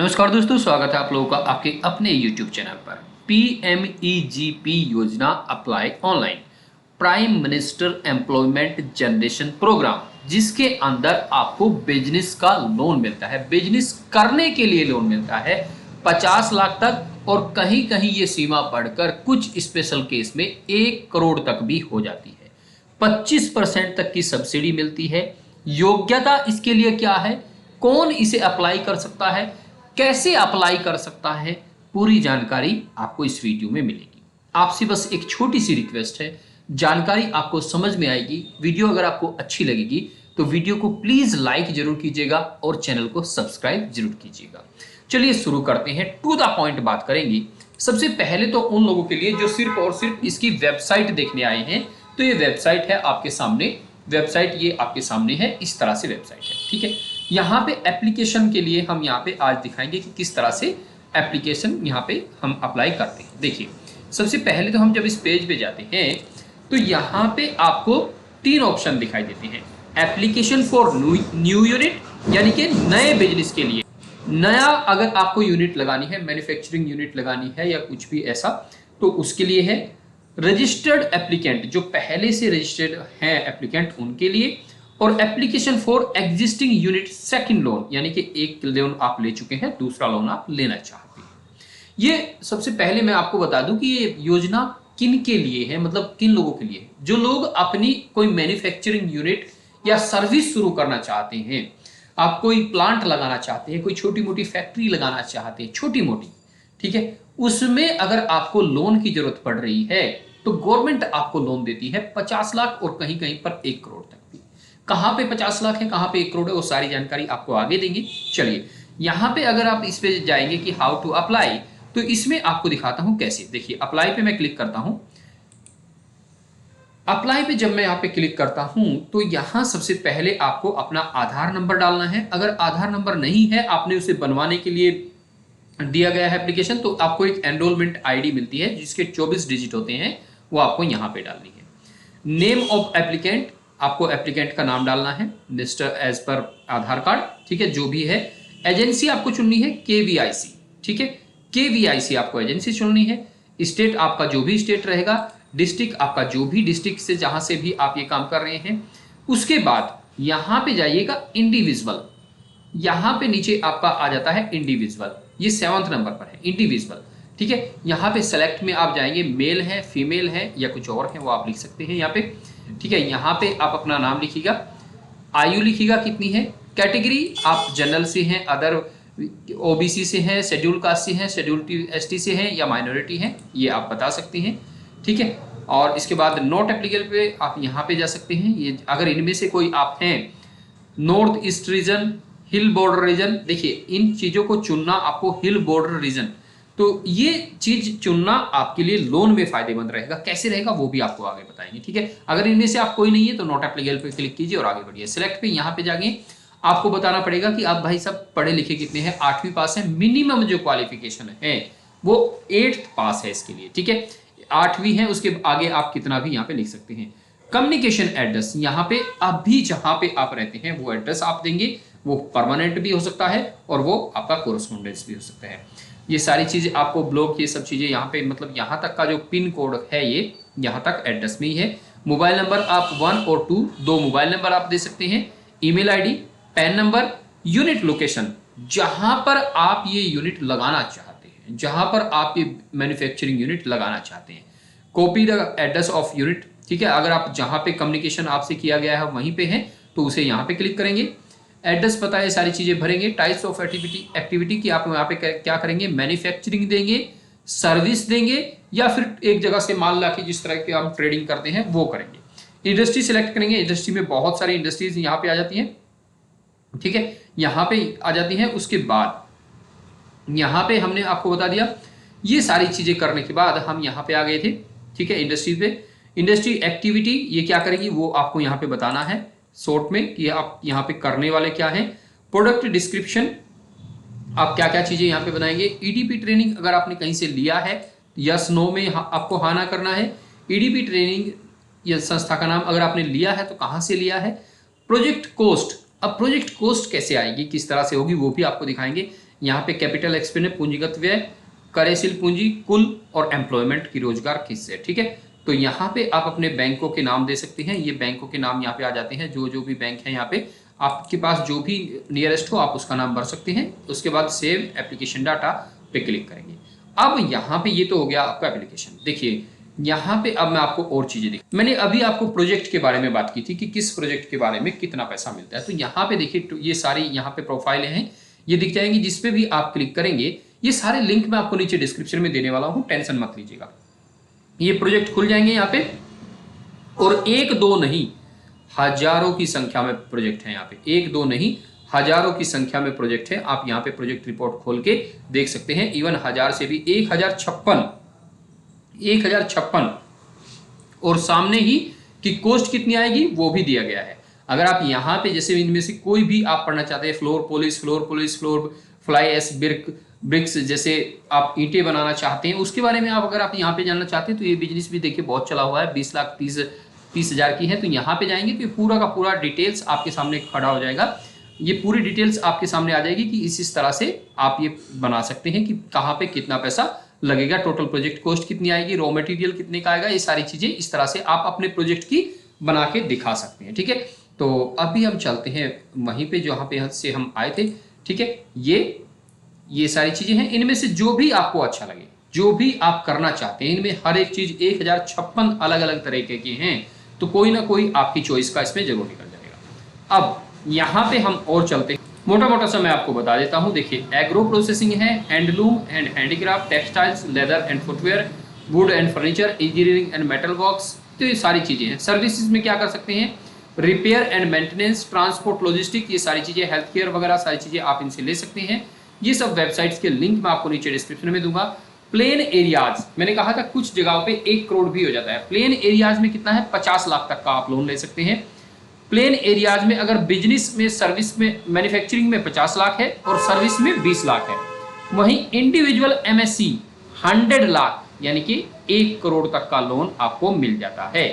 नमस्कार दोस्तों, स्वागत है आप लोगों का आपके अपने YouTube चैनल पर। PMEGP योजना apply online, prime minister employment generation programme, जिसके अंदर आपको बिजनेस का लोन मिलता है। बिजनेस करने के लिए लोन मिलता है 50 लाख तक, और कहीं कहीं ये सीमा बढ़कर कुछ स्पेशल केस में 1 करोड़ तक भी हो जाती है। 25% तक की सब्सिडी मिलती है। योग्यता इसके लिए क्या है, कौन इसे अप्लाई कर सकता है, कैसे अप्लाई कर सकता है, पूरी जानकारी आपको इस वीडियो में मिलेगी। आपसे बस एक छोटी सी रिक्वेस्ट है, जानकारी आपको समझ में आएगी। वीडियो अगर आपको अच्छी लगेगी तो वीडियो को प्लीज लाइक जरूर कीजिएगा और चैनल को सब्सक्राइब जरूर कीजिएगा। चलिए शुरू करते हैं, टू द पॉइंट बात करेंगे। सबसे पहले तो उन लोगों के लिए जो सिर्फ और सिर्फ इसकी वेबसाइट देखने आए हैं, तो ये वेबसाइट है आपके सामने। वेबसाइट ये आपके सामने है, इस तरह से वेबसाइट है, ठीक है। यहाँ पे एप्लीकेशन के लिए हम यहाँ पे आज दिखाएंगे कि किस तरह से एप्लीकेशन यहाँ पे हम अप्लाई करते हैं। देखिए, सबसे पहले तो हम जब इस पेज पे जाते हैं तो यहाँ पे आपको 3 ऑप्शन दिखाई देते हैं। एप्लीकेशन फॉर न्यू यूनिट, यानी कि नए बिजनेस के लिए। नया अगर आपको यूनिट लगानी है, मैन्युफैक्चरिंग यूनिट लगानी है या कुछ भी ऐसा, तो उसके लिए है। रजिस्टर्ड एप्लीकेंट, जो पहले से रजिस्टर्ड हैं एप्लीकेंट, उनके लिए। और application for existing unit second loan, यानी कि एक लोन आप ले चुके हैं, दूसरा लोन आप लेना चाहते हैं। ये सबसे पहले मैं आपको बता दूं कि ये योजना किन के लिए है, मतलब किन लोगों के लिए। जो लोग अपनी कोई मैन्युफैक्चरिंग यूनिट या सर्विस शुरू करना चाहते हैं, आप कोई प्लांट लगाना चाहते हैं, कोई छोटी मोटी फैक्ट्री लगाना चाहते हैं, छोटी मोटी, ठीक है, उसमें अगर आपको लोन की जरूरत पड़ रही है तो गवर्नमेंट आपको लोन देती है 50 लाख और कहीं कहीं पर 1 करोड़ तक भी। कहां पे 50 लाख है, कहां पे 1 करोड़ है, वो सारी जानकारी आपको आगे देंगे। चलिए, यहां पे अगर आप इस पे जाएंगे कि हाउ टू अप्लाई, तो इसमें आपको दिखाता हूं कैसे। देखिए, अप्लाई पे मैं क्लिक करता हूं। अप्लाई पे जब मैं यहाँ पे क्लिक करता हूं तो यहां सबसे पहले आपको अपना आधार नंबर डालना है। अगर आधार नंबर नहीं है, आपने उसे बनवाने के लिए दिया गया है एप्लीकेशन, तो आपको एक एनरोलमेंट आईडी मिलती है जिसके 24 डिजिट होते हैं, वो आपको यहाँ पे डालनी है। नेम ऑफ एप्लीकेंट, आपको एप्लीकेंट का नाम डालना है, मिस्टर एज पर आधार कार्ड, ठीक है, जो भी है। एजेंसी आपको चुननी है केवीआईसी, ठीक है, केवीआईसी आपको एजेंसी चुननी है। स्टेट आपका जो भी स्टेट रहेगा, डिस्ट्रिक्ट आपका जो भी डिस्ट्रिक्ट से जहां से भी आप ये काम कर रहे हैं। उसके बाद यहां पे जाइएगा इंडिविजुअल, यहां पे नीचे आपका आ जाता है इंडिविजुअल, ये 7वें नंबर पर है इंडिविजुअल, ठीक है। यहाँ पे सेलेक्ट में आप जाएंगे, मेल है, फीमेल है या कुछ और है, वो आप लिख सकते हैं यहाँ पे, ठीक है। यहाँ पे आप अपना नाम लिखिएगा, आयु लिखिएगा कितनी है, कैटेगरी आप जनरल से हैं, अदर ओबीसी से हैं, शेड्यूल कास्ट से हैं, शेड्यूल एसटी से हैं या माइनॉरिटी हैं, ये आप बता सकते हैं, ठीक है। और इसके बाद नॉट एप्लीकेबल पे आप यहाँ पे जा सकते हैं। ये अगर इनमें से कोई आप हैं, नॉर्थ ईस्ट रीजन, हिल बॉर्डर रीजन, देखिए इन चीजों को चुनना आपको, हिल बॉर्डर रीजन, तो ये चीज चुनना आपके लिए लोन में फायदेमंद रहेगा। कैसे रहेगा वो भी आपको आगे बताएंगे, ठीक है। अगर इनमें से आप कोई नहीं है तो नॉट एप्लीकेबल पे क्लिक कीजिए और आगे बढ़िए। सिलेक्ट पे यहाँ पे जाके आपको बताना पड़ेगा कि आप भाई साहब पढ़े लिखे कितने हैं। 8वीं पास है, मिनिमम जो क्वालिफिकेशन है वो 8th पास है इसके लिए, ठीक है। 8वीं है, उसके आगे आप कितना भी यहाँ पे लिख सकते हैं। कम्युनिकेशन एड्रेस, यहाँ पे अभी जहां पे आप रहते हैं वो एड्रेस आप देंगे। वो परमानेंट भी हो सकता है और वो आपका कोरस्पोंडेंस भी हो सकता है। ये सारी चीजें आपको ब्लॉक, ये सब चीजें यहाँ पे, मतलब यहाँ तक का जो पिन कोड है ये यहाँ तक एड्रेस में ही है। मोबाइल नंबर आप 1 और 2, 2 मोबाइल नंबर आप दे सकते हैं। Email ID, pan number, unit location, जहां पर आप ये यूनिट लगाना चाहते हैं, जहां पर आप ये मैन्युफैक्चरिंग यूनिट लगाना चाहते हैं। Copy the address of unit, ठीक है। अगर आप जहां पे कम्युनिकेशन आपसे किया गया है वहीं पे है तो उसे यहाँ पे क्लिक करेंगे। एड्रेस पता है, सारी चीजें भरेंगे। टाइप्स ऑफ एक्टिविटी की आप यहाँ पे क्या करेंगे, मैन्युफैक्चरिंग देंगे, सर्विस देंगे, या फिर एक जगह से माल लाके जिस तरह के हम ट्रेडिंग करते हैं वो करेंगे। इंडस्ट्री सेलेक्ट करेंगे, इंडस्ट्री में बहुत सारी इंडस्ट्रीज यहाँ पे आ जाती हैं, ठीक है, यहाँ पे आ जाती हैं। उसके बाद यहाँ पे हमने आपको बता दिया। ये सारी चीजें करने के बाद हम यहाँ पे आ गए थे, ठीक है, इंडस्ट्री पे। इंडस्ट्री एक्टिविटी ये क्या करेगी वो आपको यहाँ पे बताना है शॉर्ट में कि आप यहाँ पे करने वाले क्या हैं। प्रोडक्ट डिस्क्रिप्शन, आप क्या क्या चीजें यहाँ पे बनाएंगे। ईडीपी ट्रेनिंग अगर आपने कहीं से लिया है, यस नो में आपको हाँ ना करना है। ईडीपी ट्रेनिंग या संस्था का नाम अगर आपने लिया है तो कहाँ से लिया है। प्रोजेक्ट कॉस्ट, अब प्रोजेक्ट कॉस्ट कैसे आएगी, किस तरह से होगी, वो भी आपको दिखाएंगे। यहाँ पे कैपिटल एक्सपेंस पूंजीगत व्यय, कार्यशील पूंजी, कुल और एम्प्लॉयमेंट की रोजगार किससे, ठीक है। तो यहाँ पे आप अपने बैंकों के नाम दे सकते हैं, ये बैंकों के नाम यहाँ पे आ जाते हैं, जो जो भी बैंक है यहाँ पे आपके पास जो भी नियरेस्ट हो आप उसका नाम भर सकते हैं। उसके बाद सेव एप्लीकेशन डाटा पे क्लिक करेंगे। अब यहाँ पे ये तो हो गया आपका एप्लीकेशन। देखिए यहाँ पे अब मैं आपको और चीजें दिख, मैंने अभी आपको प्रोजेक्ट के बारे में बात की थी कि किस प्रोजेक्ट के बारे में कितना पैसा मिलता है। तो यहाँ पे देखिए ये सारी यहाँ पे प्रोफाइलें हैं, ये दिख जाएंगी। जिसपे भी आप क्लिक करेंगे ये सारे लिंक मैं आपको नीचे डिस्क्रिप्शन में देने वाला हूँ, टेंशन मत लीजिएगा। ये प्रोजेक्ट खुल जाएंगे यहाँ पे, और एक दो नहीं हजारों की संख्या में प्रोजेक्ट है यहाँ पे, एक दो नहीं हजारों की संख्या में प्रोजेक्ट है। आप यहाँ पे प्रोजेक्ट रिपोर्ट खोल के देख सकते हैं। इवन 1000 से भी 1056 और सामने ही कि कॉस्ट कितनी आएगी वो भी दिया गया है। अगर आप यहाँ पे जैसे इनमें से कोई भी आप पढ़ना चाहते हैं, फ्लोर फ्लाई एस ब्रिक्स जैसे आप ईंटें बनाना चाहते हैं उसके बारे में आप अगर आप यहाँ पे जानना चाहते हैं तो ये बिजनेस भी देखिए बहुत चला हुआ है, 20,30,000 की है। तो यहाँ पे जाएंगे तो पूरा का पूरा डिटेल्स आपके सामने खड़ा हो जाएगा। ये पूरी डिटेल्स आपके सामने आ जाएगी कि इस तरह से आप ये बना सकते हैं कि कहाँ पे कितना पैसा लगेगा, टोटल प्रोजेक्ट कॉस्ट कितनी आएगी, रॉ मटेरियल कितने का आएगा, ये सारी चीजें इस तरह से आप अपने प्रोजेक्ट की बना के दिखा सकते हैं, ठीक है। तो अभी हम चलते हैं वहीं पे जहाँ पे से हम आए थे, ठीक है। ये सारी चीजें हैं, इनमें से जो भी आपको अच्छा लगे, जो भी आप करना चाहते हैं, इनमें हर एक चीज 1056 अलग अलग तरीके की हैं, तो कोई ना कोई आपकी चॉइस का इसमें जरूर निकल जाएगा। अब यहाँ पे हम और चलते हैं, मोटा मोटा सा मैं आपको बता देता हूँ। देखिए एग्रो प्रोसेसिंग है, handloom and handicraft, textiles, leather and footwear, would and furniture, engineering and metal works, तो ये सारी चीजें हैं। सर्विसेज में क्या कर सकते हैं, repair and maintenance, transport, logistic, ये सारी चीजें, हेल्थ केयर वगैरह सारी चीजें आप इनसे ले सकते हैं। ये सब वेबसाइट्स के लिंक मैं आपको नीचे डिस्क्रिप्शन में दूंगा। प्लेन एरियाज मैंने कहा था कुछ जगहों पे 1 करोड़ भी हो जाता है। प्लेन एरियाज में कितना है, 50 लाख तक का आप लोन ले सकते हैं। प्लेन एरियाज में अगर बिजनेस में, सर्विस में, मैन्युफैक्चरिंग में 50 लाख है और सर्विस में 20 लाख है। वहीं इंडिविजुअल एमएससी 100 लाख यानी कि 1 करोड़ तक का लोन आपको मिल जाता है,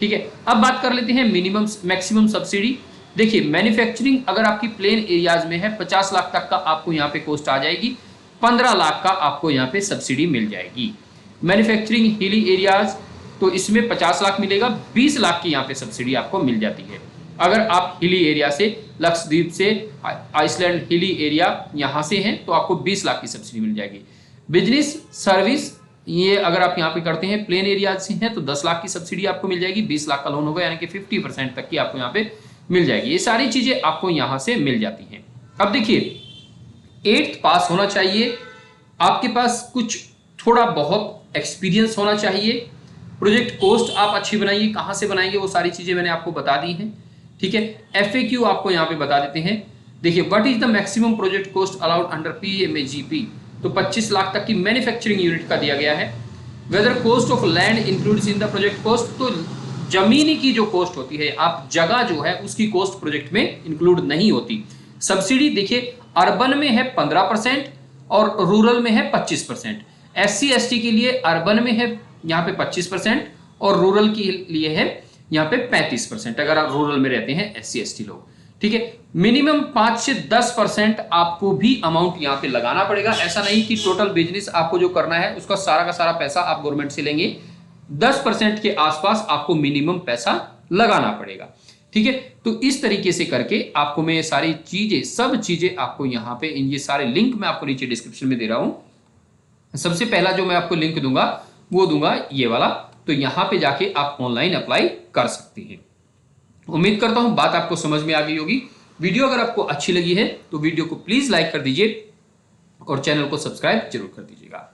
ठीक है। अब बात कर लेते हैं मिनिमम मैक्सिमम सब्सिडी। देखिए मैन्युफैक्चरिंग अगर आपकी प्लेन एरियाज में है 50 लाख तक का आपको यहाँ पे कॉस्ट आ जाएगी, 15 लाख का आपको यहाँ पे सब्सिडी मिल जाएगी। मैन्युफैक्चरिंग हिली एरियाज तो इसमें 50 लाख मिलेगा, 20 लाख की यहाँ पे सब्सिडी आपको मिल जाती है। अगर आप हिली एरिया से, लक्षद्वीप से, आइसलैंड हिली एरिया यहाँ से हैं तो आपको 20 लाख की सब्सिडी मिल जाएगी। बिजनेस सर्विस ये अगर आप यहाँ पे करते हैं प्लेन एरिया से हैं तो 10 लाख की सब्सिडी आपको मिल जाएगी, 20 लाख का लोन होगा यानी कि 50% तक की आपको यहाँ पे मिल जाएगी। ये सारी चीजें आपको यहाँ से मिल जाती हैं। अब देखिए 8th पास होना चाहिए, आपके पास कुछ थोड़ा बहुत एक्सपीरियंस होना चाहिए, प्रोजेक्ट कॉस्ट आप अच्छी बनाइए, कहाँ से बनाएंगे वो सारी चीजें मैंने आपको बता दी हैं, ठीक है। FAQ आपको यहाँ पे बता देते हैं। देखिए what is the maximum project cost allowed under PMAGP, तो 25 लाख तक की मैन्युफैक्चरिंग यूनिट का दिया गया है। Whether cost of land includes in the project cost, तो जमीन की जो कॉस्ट होती है, आप जगह जो है उसकी कॉस्ट प्रोजेक्ट में इंक्लूड नहीं होती। सब्सिडी देखिए अर्बन में है 15% और रूरल में है 25%। SC ST के लिए अर्बन में है यहाँ पे 25% और रूरल के लिए है यहाँ पे 35%, अगर आप रूरल में रहते हैं SC ST लोग, ठीक है। मिनिमम 5 से 10% आपको भी अमाउंट यहाँ पे लगाना पड़ेगा। ऐसा नहीं कि टोटल बिजनेस आपको जो करना है उसका सारा का सारा पैसा आप गवर्नमेंट से लेंगे, 10% के आसपास आपको मिनिमम पैसा लगाना पड़ेगा, ठीक है। तो इस तरीके से करके आपको मैं सारी चीजें, सब चीजें आपको यहाँ पे ये सारे लिंक मैं आपको नीचे डिस्क्रिप्शन में दे रहा हूं। सबसे पहला जो मैं आपको लिंक दूंगा वो दूंगा ये वाला, तो यहाँ पे जाके आप ऑनलाइन अप्लाई कर सकते हैं। उम्मीद करता हूं बात आपको समझ में आ गई होगी। वीडियो अगर आपको अच्छी लगी है तो वीडियो को प्लीज लाइक कर दीजिए और चैनल को सब्सक्राइब जरूर कर दीजिएगा।